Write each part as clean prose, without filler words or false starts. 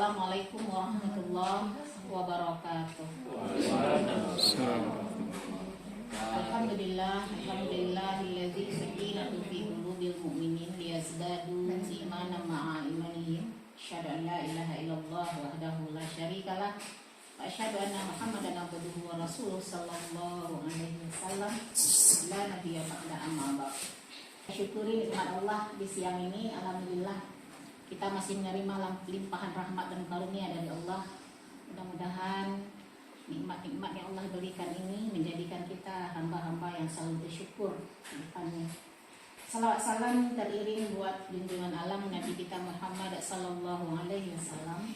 Assalamualaikum warahmatullahi wabarakatuh. Alhamdulillahilladzi sakinatu fi qulubil mu'minin liyazdadu imanan ma'a imanihim. Asyhadu an la ilaha illallah wahdahu la syarikalah wa asyhadu anna Muhammadan abduhu wa rasuluh sallallahu alaihi wasallam. La nabiyya ba'da amma ba'd. Syukuri nikmat Allah di siang ini. Alhamdulillah kita masih menerima limpahan rahmat dan karunia dari Allah. Mudah-mudahan nikmat-nikmat yang Allah berikan ini menjadikan kita hamba-hamba yang selalu bersyukur di depannya. Salawat salam teriring buat junjungan alam Nabi kita Muhammad sallallahu alaihi wasallam.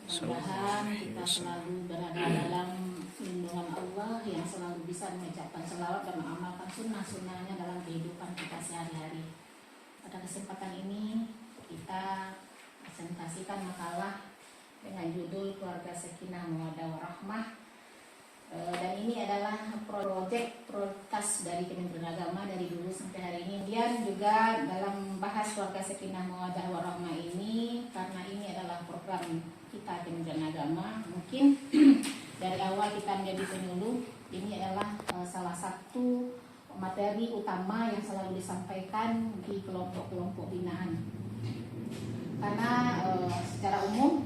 Mudah-mudahan kita selalu berada dalam lindungan Allah yang selalu bisa mengucapkan selawat dan mengamalkan sunnah-sunnahnya dalam kehidupan kita sehari-hari. Pada kesempatan ini kita presentasikan makalah dengan judul Keluarga Sakinah Mawaddah Warahmah, dan ini adalah proyek prioritas dari Kementerian Agama dari dulu sampai hari ini. Kemudian juga dalam bahas Keluarga Sakinah Mawaddah Warahmah ini, karena ini adalah program kita Kementerian Agama, mungkin dari awal kita menjadi penyuluh, ini adalah salah satu materi utama yang selalu disampaikan di kelompok-kelompok binaan. Karena secara umum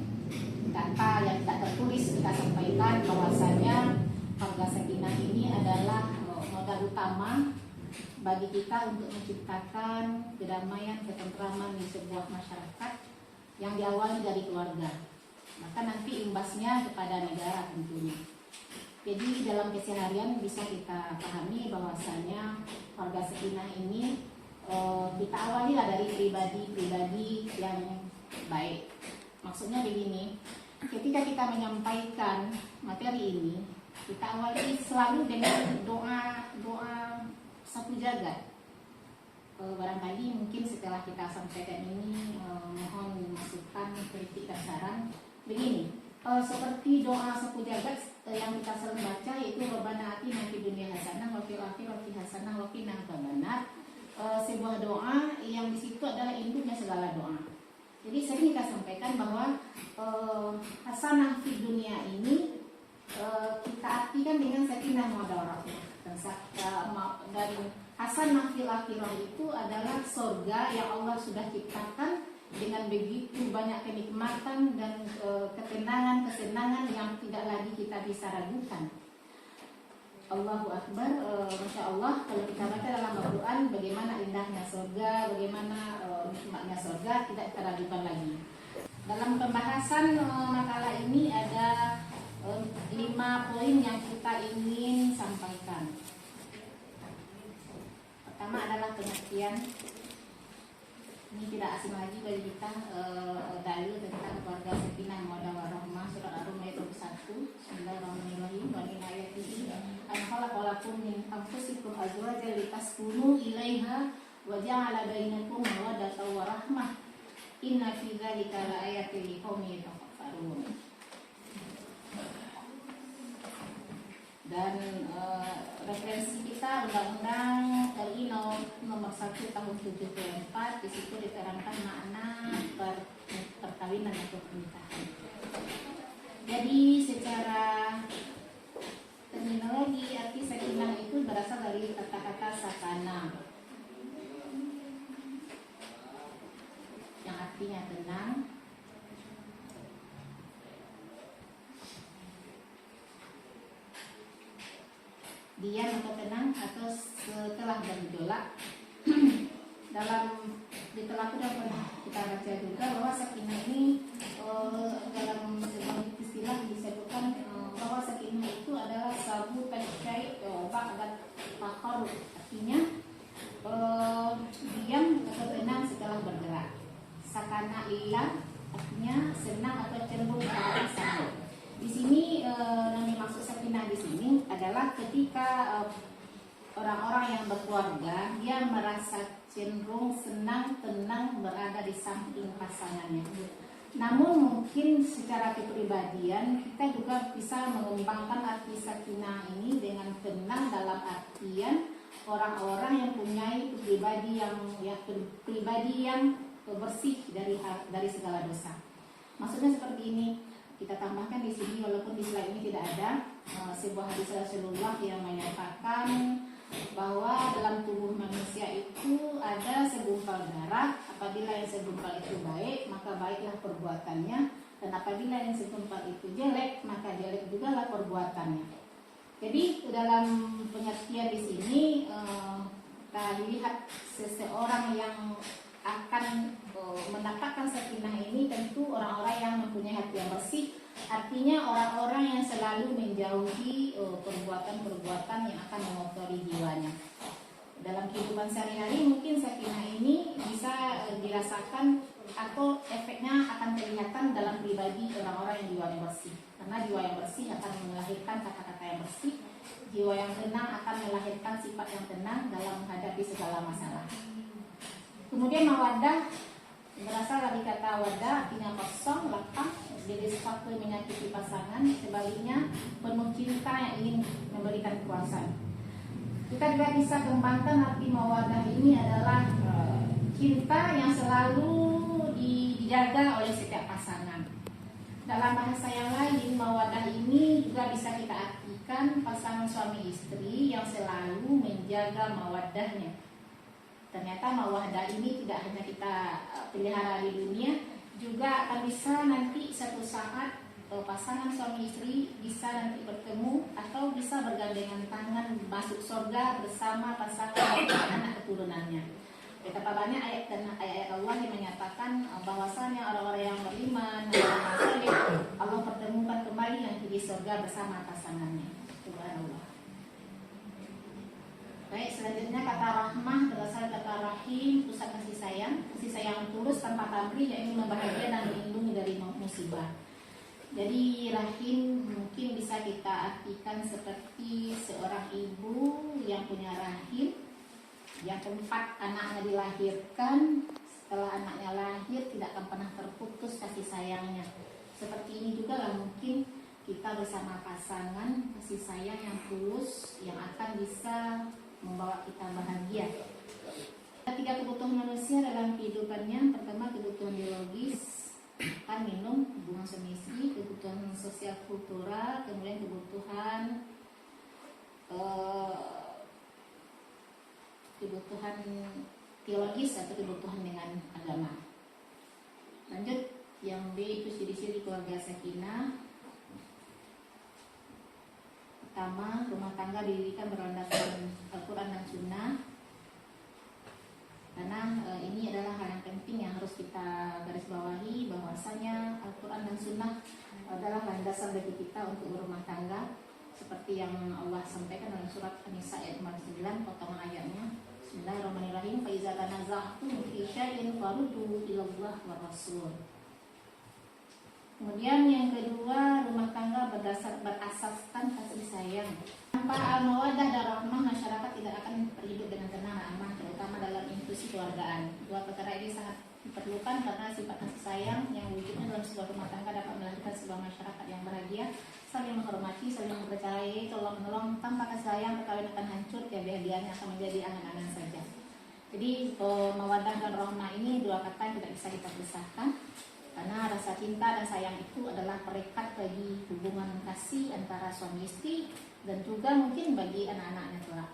data yang tidak tertulis kita sampaikan bahwasanya Keluarga Sakinah ini adalah modal utama bagi kita untuk menciptakan kedamaian, ketentraman di sebuah masyarakat yang diawali dari keluarga. Maka nanti imbasnya kepada negara tentunya. Jadi dalam keseharian bisa kita pahami bahwasanya Keluarga Sakinah ini kita awali lah dari pribadi-pribadi yang baik. Maksudnya begini, ketika kita menyampaikan materi ini, kita awali selalu dengan doa satu jagat. Barangkali mungkin setelah kita sampaikan ini, mohon masukan, kritik dan saran. Begini, seperti doa sapu jagat yang kita sering baca, yaitu Rabbana atina fid dunya hasanah wa fil akhirati hasanah wa qina adzabannar. Sebuah doa yang di situ adalah induknya segala doa. Jadi sering kita sampaikan bahwa hasanah di dunia ini kita artikan dengan sakinah mawaddah warahmah. Dan hasanah fil akhirah itu adalah surga yang Allah sudah ciptakan dengan begitu banyak kenikmatan dan ketenangan, kesenangan yang tidak lagi kita bisa ragukan. Allahu Akbar, Masya Allah. Kalau kita baca dalam Al-Quran bagaimana indahnya surga, bagaimana nikmatnya surga, tidak kita ragukan lagi. Dalam pembahasan makalah ini ada 5 poin yang kita ingin sampaikan. Pertama adalah pengertian. Ini tidak asing lagi bagi kita, dalil tentang Keluarga Sakinah Mawaddah Warahmah, surat Ar-Rum ayat 21. Bismillahirrahmanirrahim. Wa min ayatihi an khalaqalakum min anfusikum azwajan litaskunu ilaiha wa ja'ala bainakum mawaddatan wa rahmah. Inna fi dzalika laayatin liqaumin yatafakkarun. Dan referensi kita Undang-Undang RI nomor 1 tahun 74, di situ diterangkan makna perkawinan atau pernikahan. Jadi secara terminologi arti sakinah itu berasal dari kata-kata sakana yang artinya tenang, diam atau tenang atau setelah bergejolak. Dalam literatur yang pernah kita baca juga bahwa sakinah ini dalam sebuah istilah disebutkan bahwa sakinah itu adalah sabu tasyai ba'da taqarrub. Artinya diam atau tenang setelah bergerak. Sakana lillah artinya senang atau cenderung ke arah sana. Di sini yang dimaksud sakinah di sini adalah ketika orang-orang yang berkeluarga dia merasa cenderung senang, tenang berada di samping pasangannya. Namun mungkin secara kepribadian kita juga bisa mengembangkan arti sakinah ini dengan tenang dalam artian orang-orang yang punya pribadi yang bersih dari segala dosa. Maksudnya seperti ini. Kita tambahkan di sini, walaupun di slide ini tidak ada, sebuah hadis Rasulullah yang menyatakan bahwa dalam tubuh manusia itu ada segumpal darah. Apabila yang segumpal itu baik, maka baiklah perbuatannya, dan apabila yang segumpal itu jelek, maka jelek juga lah perbuatannya. Jadi dalam pengertian di sini kita lihat seseorang yang akan mendapatkan sakinah ini tentu orang-orang yang mempunyai hati yang bersih. Artinya orang-orang yang selalu menjauhi perbuatan-perbuatan yang akan mengotori jiwanya. Dalam kehidupan sehari-hari mungkin sakinah ini bisa dirasakan atau efeknya akan kelihatan dalam pribadi orang-orang yang jiwanya bersih. Karena jiwa yang bersih akan melahirkan kata-kata yang bersih. Jiwa yang tenang akan melahirkan sifat yang tenang dalam menghadapi segala masalah. Kemudian mawaddah berasal dari kata wadah, artinya kosong, lapang, jadi sesuatu menyakiti pasangan. Sebaliknya penuh cinta yang ingin memberikan kuasa. Kita juga bisa kembangkan arti mawadah ini adalah cinta yang selalu dijaga oleh setiap pasangan. Dalam bahasa yang lain, mawadah ini juga bisa kita artikan pasangan suami istri yang selalu menjaga mawadahnya. Ternyata mawaddah ini tidak hanya kita pelihara di dunia, juga akan bisa nanti satu saat pasangan suami istri bisa nanti bertemu atau bisa bergandengan tangan masuk surga bersama pasangan dan anak keturunannya. Betapa banyak ayat Allah yang menyatakan bahwasanya orang-orang yang beriman, orang-orang saleh, Allah pertemukan kembali nanti di surga bersama pasangannya. Subhanallah. Baik, selanjutnya kata rahmah berasal kata rahim, pusat kasih sayang tulus tanpa pamrih, yang ingin membahagiakan dan melindungi dari musibah. Jadi rahim mungkin bisa kita artikan seperti seorang ibu yang punya rahim, yang tempat anaknya dilahirkan. Setelah anaknya lahir tidak akan pernah terputus kasih sayangnya. Seperti ini juga lah mungkin kita bersama pasangan, kasih sayang yang tulus yang akan bisa membawa kita bahagia. Tiga kebutuhan manusia dalam kehidupannya. Pertama, kebutuhan biologis, makan, minum, hubungan suami istri. Kebutuhan sosial kultural, kemudian kebutuhan teologis atau kebutuhan dengan agama. Lanjut, yang B itu ciri-ciri keluarga sakinah. Pertama, rumah tangga didirikan berlandaskan Al-Quran dan Sunnah. Karena ini adalah hal yang penting yang harus kita garis bawahi, bahwasanya Al-Quran dan Sunnah adalah landasan bagi kita untuk berumah tangga. Seperti yang Allah sampaikan dalam surat An-Nisa ayat 49, potongan ayatnya. Bismillahirrahmanirrahim. Fa iza tanaza'tum fi syai'in farudduhu ilallah wa rasul. Kemudian yang kedua, rumah tangga berasaskan kasih sayang. Tanpa al-mawaddah dan rahmah, masyarakat tidak akan berhidup dengan tenang dan aman, terutama dalam institusi keluargaan. Dua perkara ini sangat diperlukan karena sifat kasih sayang yang wujudnya dalam sebuah rumah tangga dapat melahirkan sebuah masyarakat yang bahagia, saling menghormati, saling mempercayai, tolong menolong. Tanpa kasih sayang, perkawinan akan hancur, kebahagiaannya akan menjadi angan-angan saja. Jadi mawaddah dan rahmah ini dua kata yang tidak bisa kita pisahkan. Karena rasa cinta dan sayang itu adalah perekat bagi hubungan kasih antara suami istri dan juga mungkin bagi anak-anaknya kelak.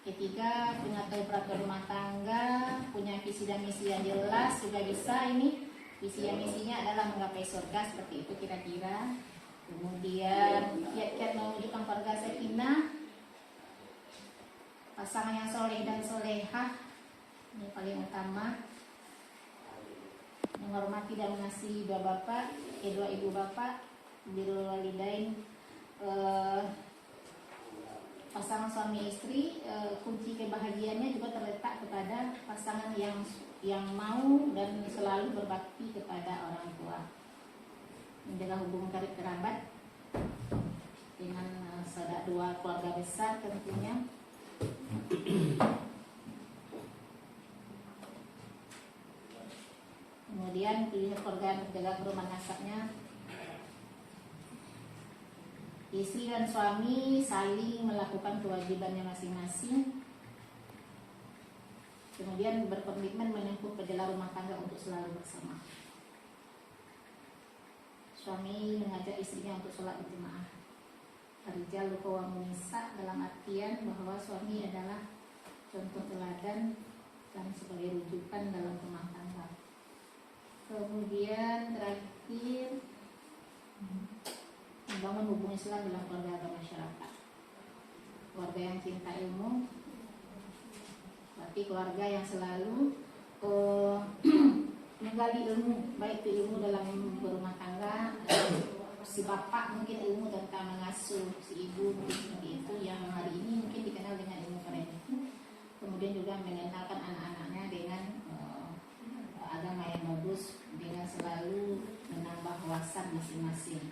Ketiga, punya tahu peraturan rumah tangga, punya visi dan misi yang jelas juga bisa ini. Visi dan misinya adalah menggapai surga, seperti itu kira-kira. Kemudian kiat-kiat mewujudkan keluarga sakinah, pasangan yang soleh dan solehah, ini paling utama. Menghormati dan mengasihi dua bapak, kedua ibu bapak, birrul walidain, pasangan suami istri. Kunci kebahagiaannya juga terletak kepada pasangan yang mau dan selalu berbakti kepada orang tua, menjaga hubungan karib kerabat dengan saudara dua keluarga besar tentunya. Kemudian pilih keluarga yang terjaga keruman nasabnya. Istri dan suami saling melakukan kewajibannya masing-masing. Kemudian berkomitmen menempuh perjalanan rumah tangga untuk selalu bersama. Suami mengajak istrinya untuk sholat berjamaah. Ar-rijalu qawwamun 'alan nisa, dalam artian bahwa suami adalah contoh teladan dan sebagai rujukan dalam rumah tangga. Kemudian terakhir, membangun hubungan Islam dalam keluarga dan masyarakat. Keluarga yang cinta ilmu, berarti keluarga yang selalu menggali ilmu, baik itu ilmu dalam berumah tangga, si bapak mungkin ilmu tentang mengasuh, si ibu mungkin seperti itu, yang hari ini mungkin dikenal dengan ilmu parenting. Kemudian juga mengenalkan anak-anaknya dengan agama yang bagus, dengan selalu menambah wawasan masing-masing.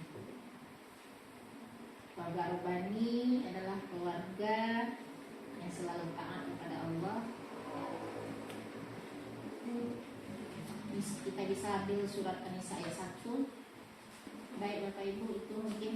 Keluarga Rabbani adalah keluarga yang selalu taat kepada Allah. Kita bisa ambil surat An-Nisa ayat 1. Baik Bapak Ibu, itu mungkin